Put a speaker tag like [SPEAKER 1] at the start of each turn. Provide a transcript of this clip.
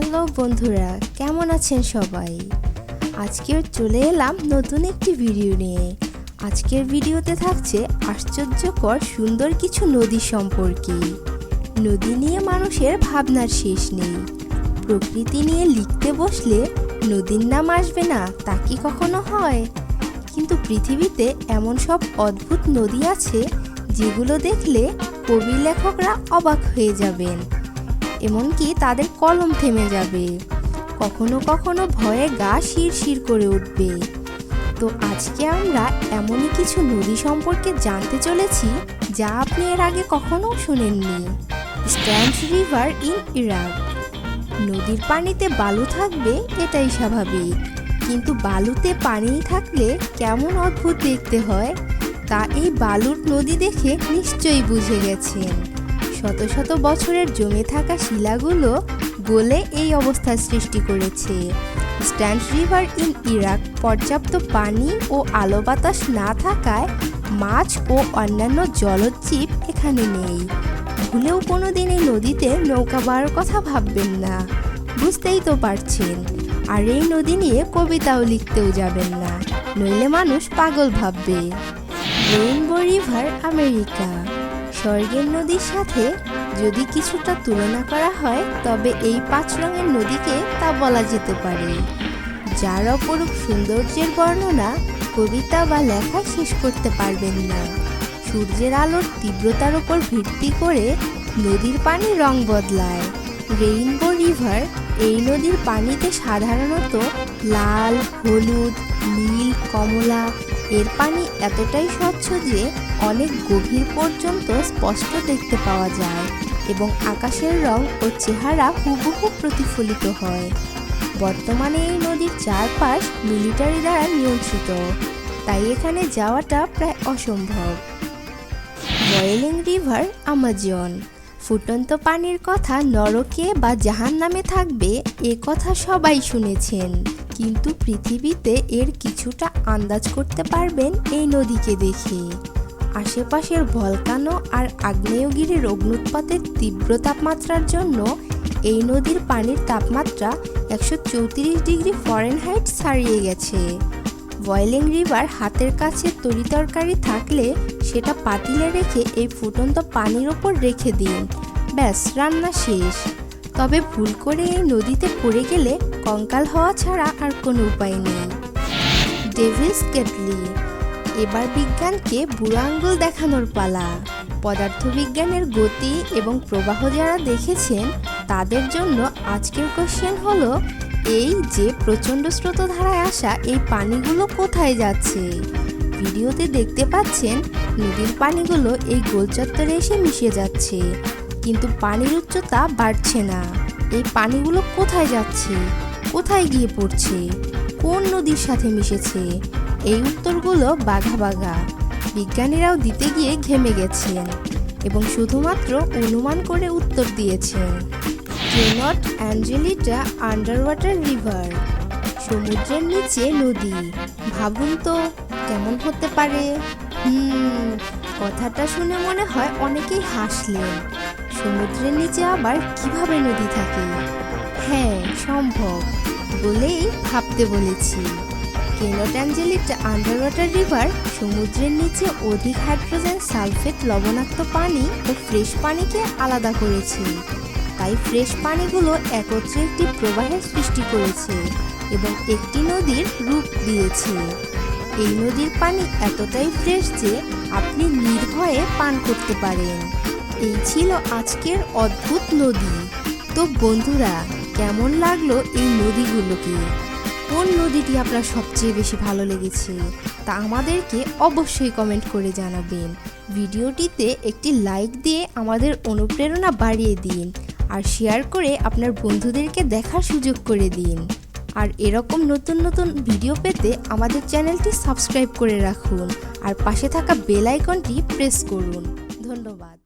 [SPEAKER 1] Hello বন্ধুরা, কেমন আছেন সবাই? আজকের চলে এলাম নতুন একটি ভিডিও নিয়ে। আজকের ভিডিওতে থাকছে আশ্চর্যকর সুন্দর কিছু নদী সম্পর্কে। নদী নিয়ে মানুষের ভাবনার শেষ নেই। প্রকৃতি নিয়ে লিখতে বসলে নদীর নাম আসবে না, তা কি কখনো হয়? কিন্তু পৃথিবীতে এমন সব অদ্ভুত নদী আছে যেগুলো দেখলে কবি লেখকরা অবাক হয়ে যাবেন, এমনকি তাদের কলম থেমে যাবে। কখনো কখনো ভয়ে গা শিরশির করে উঠবে। তো আজকে আমরা এমনই কিছু নদী সম্পর্কে জানতে চলেছি যা আপনি এর আগে কখনো শুনেননি। স্ট্যান্স রিভার ইন ইরাক। নদীর পানিতে বালু থাকবে, এটাই স্বাভাবিক, কিন্তু বালুতে পানি থাকলে কেমন অদ্ভুত দেখতে হয় তা এই বালুর নদী দেখে নিশ্চয়ই বুঝে গেছেন। শত শত বছরের জমে থাকা শিলাগুলো গলে এই অবস্থার সৃষ্টি করেছে। স্ট্যান্স রিভার ইন ইরাক পর্যাপ্ত পানি ও আলো বাতাস না থাকায় মাছ ও অন্যান্য জলজ জীব এখানে নেই। ভুলেও কোনোদিন এই নদীতে নৌকা বাওয়ার কথা ভাববেন না, বুঝতেই তো পারছেন। আর এই নদী নিয়ে কবিতাও লিখতেও যাবেন না, নইলে মানুষ পাগল ভাববে। Rainbow river America. স্বর্গের নদীর সাথে যদি কিছুটা তুলনা করা হয় তবে এই 5 রঙের নদীকে তা বলা যেতে পারে, যার অপরূপ সৌন্দর্যের বর্ণনা কবিতা বা লেখা শেষ করতে পারবেন না। সূর্যের আলোর তীব্রতার উপর ভিত্তি করে নদীর পানি রং বদলায়। রেইনবো রিভার এই নদীর পানিতে সাধারণত লাল, হলুদ, নীল, কমলা। এর পানি এতটাই স্বচ্ছ যে অনেক গভীর পর্যন্ত স্পষ্ট দেখতে পাওয়া যায় এবং আকাশের রং ও চেহারা হুবহু প্রতিফলিত হয়। বর্তমানে এই নদীর চারপাশ মিলিটারি দ্বারা নিয়ন্ত্রিত, তাই এখানে যাওয়াটা প্রায় অসম্ভব। Boiling river Amazon. ফুটন্ত পানির কথা নরকে বা জাহান্নামে থাকবে এ কথা সবাই শুনেছেন, কিন্তু পৃথিবীতে এর কিছুটা আন্দাজ করতে পারবেন এই নদীকে দেখে। আশেপাশের ভলকানো আর আগ্নেয়গিরির অগ্নুৎপাতের তীব্র তাপমাত্রার জন্য এই নদীর পানির তাপমাত্রা 134 ডিগ্রি ফরেনহাইট ছাড়িয়ে গেছে। বয়েলিং রিভার হাতের কাছে তরিতরকারি থাকলে সেটা পাতিলে রেখে এই ফুটন্ত পানির ওপর রেখে দিন, ব্যাস রান্না শেষ। তবে ভুল করে এই নদীতে পড়ে গেলে কঙ্কাল হওয়া ছাড়া আর কোনো উপায় নেই। Devil's kettle. এবার বিজ্ঞানকে বুড়ো আঙ্গুল দেখানোর পালা। পদার্থবিজ্ঞানের গতি এবং প্রবাহ যারা দেখেছেন তাদের জন্য আজকের কোশ্চেন হলো এই যে প্রচণ্ড স্রোতধারায় আসা এই পানিগুলো কোথায় যাচ্ছে? ভিডিওতে দেখতে পাচ্ছেন নদীর পানিগুলো এই গোল চত্বরে এসে মিশে যাচ্ছে, কিন্তু পানির উচ্চতা বাড়ছে না। এই পানিগুলো কোথায় যাচ্ছে, কোথায় গিয়ে পড়ছে, কোন নদীর সাথে মিশেছে? এই উত্তরগুলো বাঘা বাঘা। বিজ্ঞানীরাও দিতে গিয়ে ঘেমে গেছেন এবং শুধুমাত্র অনুমান করে উত্তর দিয়েছেন। Cenote Angelita underwater river. সমুদ্রের নিচে নদী, ভাবুন তো কেমন হতে পারে? কথাটা শুনে মনে হয় অনেকেই হাসলেন। সমুদ্রের নিচে আবার কিভাবে নদী থাকে? হ্যাঁ, সম্ভব বলেই ভাবতে বলেছি। Cannot Angelita underwater river সমুদ্রের নিচে অধিক হাইড্রোজেন সালফেট লবণাক্ত পানি ও ফ্রেশ পানিকে আলাদা করেছে। তাই ফ্রেশ পানিগুলো একত্রে একটি প্রবাহের সৃষ্টি করেছে এবং একটি নদীর রূপ দিয়েছে। এই নদীর পানি এতটাই ফ্রেশ যে আপনি নির্ভয়ে পান করতে পারেন। এই ছিল আজকের অদ্ভুত নদী। তো বন্ধুরা, কেমন লাগলো এই নদীগুলোকে? কোন নদীটি আপনার সবচেয়ে বেশি ভালো লেগেছে তা আমাদেরকে অবশ্যই কমেন্ট করে জানাবেন। ভিডিওটিতে একটি লাইক দিয়ে আমাদের অনুপ্রেরণা বাড়িয়ে দিন আর শেয়ার করে আপনার বন্ধুদেরকে দেখার সুযোগ করে দিন। আর এরকম নতুন নতুন ভিডিও পেতে আমাদের চ্যানেলটি সাবস্ক্রাইব করে রাখুন আর পাশে থাকা বেল আইকনটি প্রেস করুন। ধন্যবাদ।